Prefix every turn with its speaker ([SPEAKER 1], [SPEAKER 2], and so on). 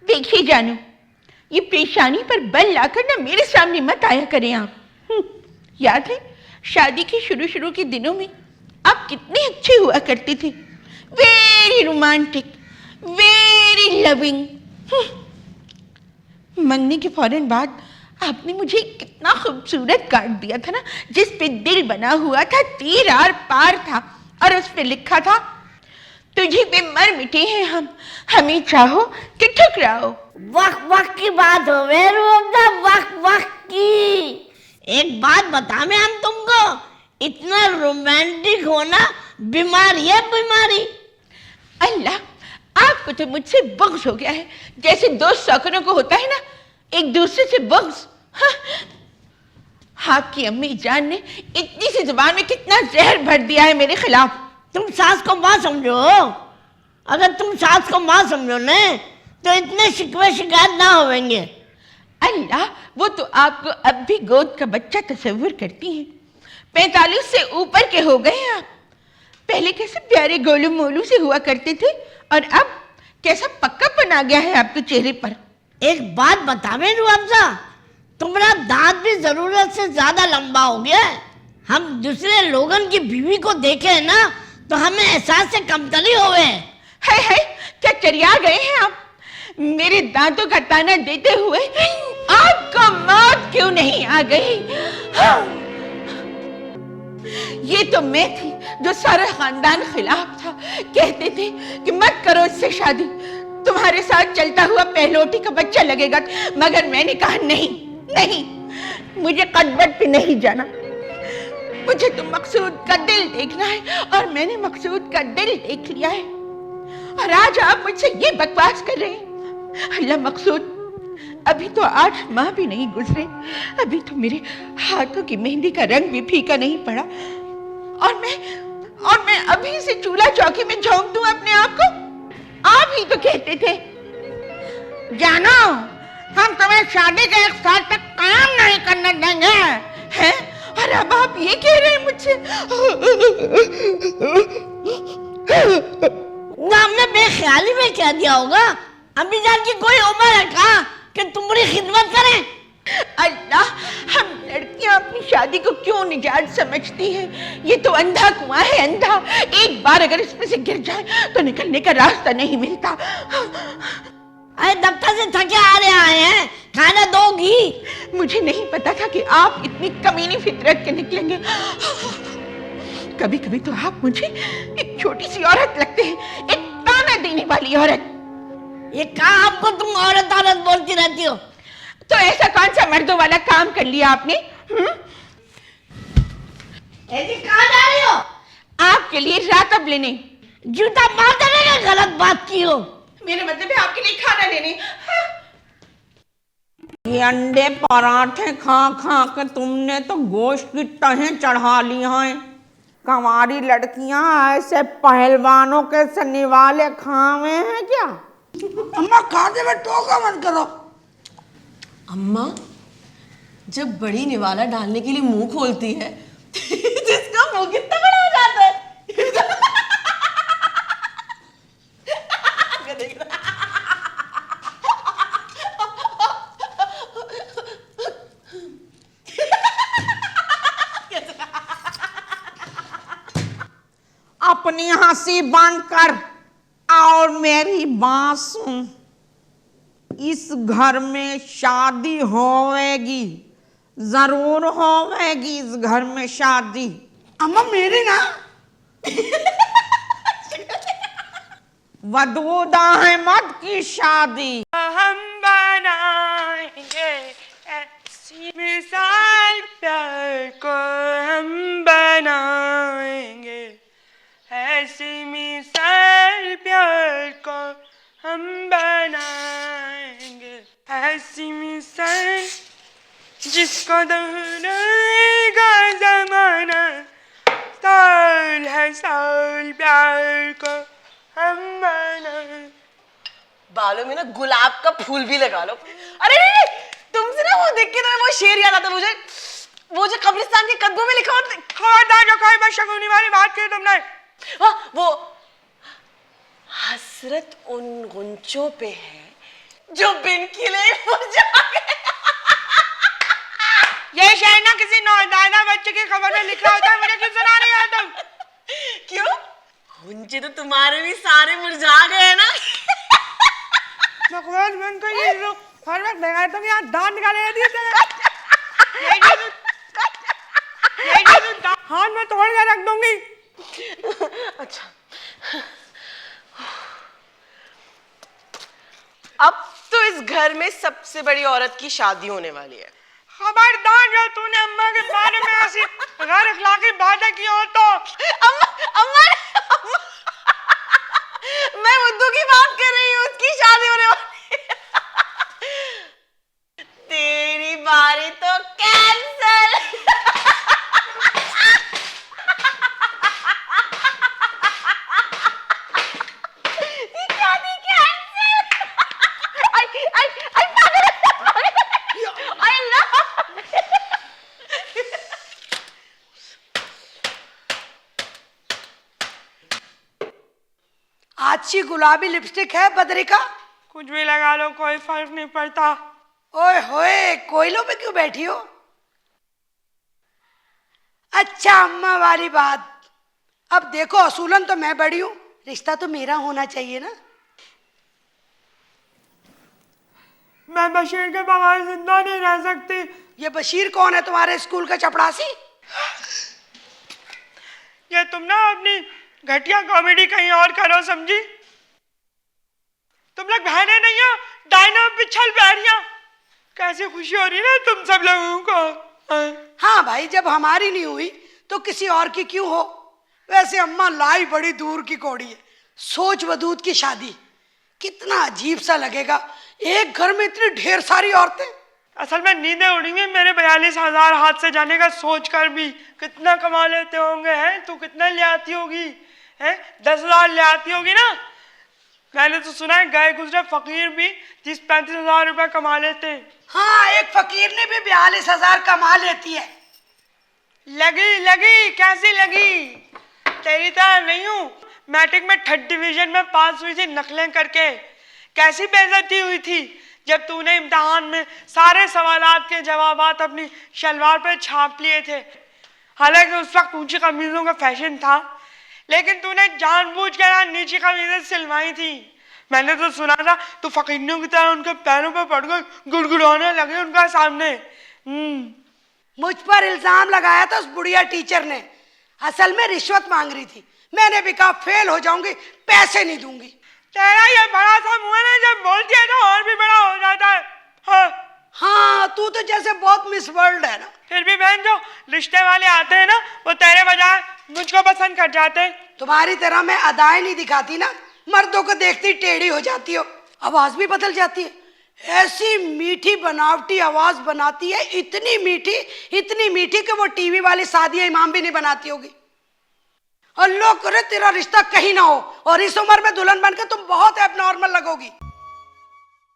[SPEAKER 1] देखिए जानू, ये पेशानी पर बल लाकर ना मेरे सामने मत आया करें आप। याद है शादी के शुरू के दिनों में आप कितने अच्छे हुआ करते थे, वेरी रोमांटिक, वेरी लविंग। मंगने के फौरन बाद आपने मुझे कितना खूबसूरत कार्ड दिया था ना, जिस पे दिल बना हुआ था, तीर आर पार था, और उस पे लिखा था तुझे पे मर मिटे हैं हम, हमें चाहो कि ठुकराओ।
[SPEAKER 2] वक्त वक्त की बात हो मेरे वक्त वक्त की। एक बात बता मैं हम तुमको, इतना रोमांटिक होना बीमारी है, बीमारी।
[SPEAKER 1] अल्लाह, आपको तो मुझसे बग्स हो गया है, जैसे दो शौकनों को होता है ना एक दूसरे से बग्स। आपकी अम्मी जान ने इतनी सी जुबान में कितना जहर भर दिया है मेरे खिलाफ।
[SPEAKER 2] तुम सास को माँ समझो, अगर तुम सास को माँ समझो ना तो इतने शिकवे शिकायत ना होंगे।
[SPEAKER 1] अल्लाह, वो तो आपको अब भी गोद का बच्चा तस्वीर करती हैं। 45 से ऊपर के हो गए आप। पहले कैसे प्यारे गोलू मोलू से हुआ करते थे, और अब कैसा पक्कापन आ गया है आपके चेहरे पर।
[SPEAKER 2] एक बात बता मेनू अफजा, तुम्हारा दांत भी जरूरत से ज्यादा लंबा हो गया है। हम दूसरे लोगन की बीवी को देखे है ना तो हमें एहसास से कमतरी होवे।
[SPEAKER 1] है क्या चरिया गए हैं आप? मेरे दांतों का ताना देते हुए आपको मौत क्यों नहीं आ गई? ये तो मैं थी जो सारा खानदान खिलाफ था, कहते थे कि मत करो इससे शादी, तुम्हारे साथ चलता हुआ पहलोटी का बच्चा लगेगा। मगर मैंने कहा नहीं नहीं, मुझे कदबट पे नहीं जाना, मुझे तो मकसूद का दिल देखना है, और मैंने मकसूद का दिल देख लिया है। और आज आप मुझसे ये बकवास कर रहे हैं। अल्लाह मकसूद, अभी तो 8 माह भी नहीं गुजरे, अभी तो मेरे हाथों की मेहंदी का रंग भी फीका नहीं पड़ा, और मैं अभी से चूल्हा चौकी में झोंक दूं अपने आप को। आप ही तो कहते थे जानो, हम तुम्हें शादी के 1 साल तक काम नहीं करने देंगे, हैं? और अब आप ये कह रहे हैं मुझसे?
[SPEAKER 2] हमने बेख्याली में क्या दिया होगा? अम्मी जान की कोई उम्र है कहा कि तुम्हारी खिदमत करें?
[SPEAKER 1] अल्लाह, हम लड़कियां अपनी शादी को क्यों निजात समझती हैं? ये तो अंधा कुआं है, अंधा। एक बार अगर इसमें से गिर जाए तो निकलने का रास्ता नहीं मिलता।
[SPEAKER 2] अरे दफ्तर से थके आ रहे आए हैं, खाना दोगी?
[SPEAKER 1] मुझे नहीं पता था कि आप इतनी कमीनी फितरत के निकलेंगे। कभी कभी तो आप मुझे एक छोटी सी औरत लगते हैं, एक ताना देने वाली औरत।
[SPEAKER 2] ये कहा आपको तुम औरत औरत बोलती रहती हो?
[SPEAKER 1] तो ऐसा कौन सा मर्दों वाला काम कर लिया आपने?
[SPEAKER 2] ऐसी कहाँ जा रही हो?
[SPEAKER 1] आपके लिए रातब लेने।
[SPEAKER 2] जूता मार देने का गलत बात की हो।
[SPEAKER 1] मेरा मतलब है आपके लिए खाना लेने।
[SPEAKER 3] ये अंडे पराठे खा खा कर तुमने तो गोश्त की तहें चढ़ा ली हैं। कंवारी लड़कियां ऐसे पहलवानों के सन्निवाले खावे हैं क्या?
[SPEAKER 4] अम्मा खाते में टोका मत करो।
[SPEAKER 5] अम्मा जब बड़ी निवाला डालने के लिए मुंह खोलती है तो इसका मुंह कितना बड़ा हो जाता है।
[SPEAKER 3] अपनी हंसी बंद कर और मेरी बात सुन। इस घर में शादी होवेगी, जरूर होवेगी इस घर में शादी।
[SPEAKER 4] अम्मा मेरी ना।
[SPEAKER 3] वदूद अहमद की शादी।
[SPEAKER 6] हम बनाएंगे ऐसी मिसाल प्यार को, हम बनाएंगे ऐसी मिसाल प्यार को, हम बनाएंगे ऐसी मिसाल जिसको दोहराएगा जमाना। साल है साल प्यार को हम बनाएंगे।
[SPEAKER 5] बालों में ना गुलाब का फूल भी लगा लो। अरे नहीं, तुमसे ना वो देख के ना वो शेर याद आता मुझे, वो जो कब्रिस्तान के कदमों में लिखा होता है।
[SPEAKER 6] खबरदार जो कोई बशगुनी वाली बात की तुमने।
[SPEAKER 5] वो हसरत उन गुंचों पे है जो बिन खिले मुरझा गए।
[SPEAKER 6] ये शायद ना किसी नौजवान बच्चे की खबर में लिखा होता है, मुझे क्यों सुना रही हो तुम?
[SPEAKER 5] क्यों? गुंचे तो तुम्हारे भी सारे मुरझा गए ना।
[SPEAKER 6] बकवास बंद कर, ये लोग हर वक्त बगैर तुम यहाँ दांत निकाले रहती है तेरे। हाथ में तोड़ के रख दूंगी।
[SPEAKER 5] अच्छा, अब तो इस घर में सबसे बड़ी औरत की शादी होने वाली है।
[SPEAKER 6] खबरदार जो तूने अम्मा के बारे में ऐसी गैर अखलाकी बातें की हो तो।
[SPEAKER 5] अम्मा, अम्मा, अम्मा, मैं मुद्दू की बात कर रही हूँ, उसकी शादी होने वाली है। तेरी बारी तो कैंसल।
[SPEAKER 4] अच्छी गुलाबी लिपस्टिक है बद्रिका।
[SPEAKER 6] कुछ भी लगा लो, कोई फर्क नहीं पड़ता।
[SPEAKER 4] ओए होए, कोयलों पे क्यों बैठी हो? अच्छा अम्मा वाली बात। अब देखो, असूलन तो मैं बड़ी हूं, रिश्ता तो मेरा होना चाहिए ना।
[SPEAKER 6] मैं बशीर के बगैर जिंदा नहीं रह सकती।
[SPEAKER 4] ये बशीर कौन है, तुम्हारे स्कूल का चपड़ासी?
[SPEAKER 6] ये तुम ना अपनी घटिया कॉमेडी कहीं और करो, समझी? तुम लोग बहने नहीं हो, डायना पिछल बैरियां। कैसी खुशी हो रही है ना तुम सब लोगों को।
[SPEAKER 4] हाँ भाई, जब हमारी नहीं हुई तो किसी और की क्यों हो। वैसे अम्मा लाई बड़ी दूर की कौड़ी है। सोच वदूद की शादी, कितना अजीब सा लगेगा, एक घर में इतनी ढेर सारी औरतें।
[SPEAKER 6] असल में नींदें उड़ेंगी मेरे 42,000 हाथ से जाने का सोच कर भी। कितना कमा लेते होंगे, हैं? तू कितना ले आती होगी, हैं? 10,000 ले आती होगी ना। मैंने तो सुना है गए गुजरे फकीर भी 30-35,000 रुपए कमा लेते हैं।
[SPEAKER 4] हाँ, एक फकीर ने भी 42,000 कमा लेती है।
[SPEAKER 6] लगी लगी, कैसी लगी? तेरी तरह नहीं हूँ, मैट्रिक में 3rd डिवीजन में पास हुई थी नकलें करके। कैसी बेइज्जती हुई थी जब तूने इम्तिहान में सारे सवालात के जवाबात अपनी शलवार पर छाप लिए थे। हालांकि उस वक्त ऊंची कमीजों का फैशन था, लेकिन तूने जानबूझ के ना नीची कमीजें सिलवाई थी। मैंने तो सुना था तू फकीरों की तरह उनके पैरों पर पड़कर गुड़गुड़ाने लगे उनका सामने।
[SPEAKER 4] मुझ पर इल्जाम लगाया था उस बुढ़िया टीचर ने। असल में रिश्वत मांग रही थी। मैंने भी कहा फेल हो जाऊंगी, पैसे नहीं दूंगी।
[SPEAKER 6] तेरा ये बड़ा सा मुंह है ना, जब बोलती है तो और भी बड़ा हो जाता है।
[SPEAKER 4] हाँ, तू तो जैसे बहुत मिस वर्ल्ड है ना।
[SPEAKER 6] फिर भी बहन, जो रिश्ते वाले आते हैं ना, वो तेरे बजाय मुझको पसंद कर जाते हैं।
[SPEAKER 4] तुम्हारी तरह मैं अदाएं नहीं दिखाती ना, मर्दों को देखती टेढ़ी हो जाती हो, आवाज भी बदल जाती है। ऐसी मीठी बनावटी आवाज बनाती है, इतनी मीठी कि वो टीवी वाली सादिया इमाम भी नहीं बनाती होगी। अल्लाह करे तेरा रिश्ता कहीं ना हो, और इस उम्र में दुल्हन बनकर तुम बहुत एबनॉर्मल लगोगी।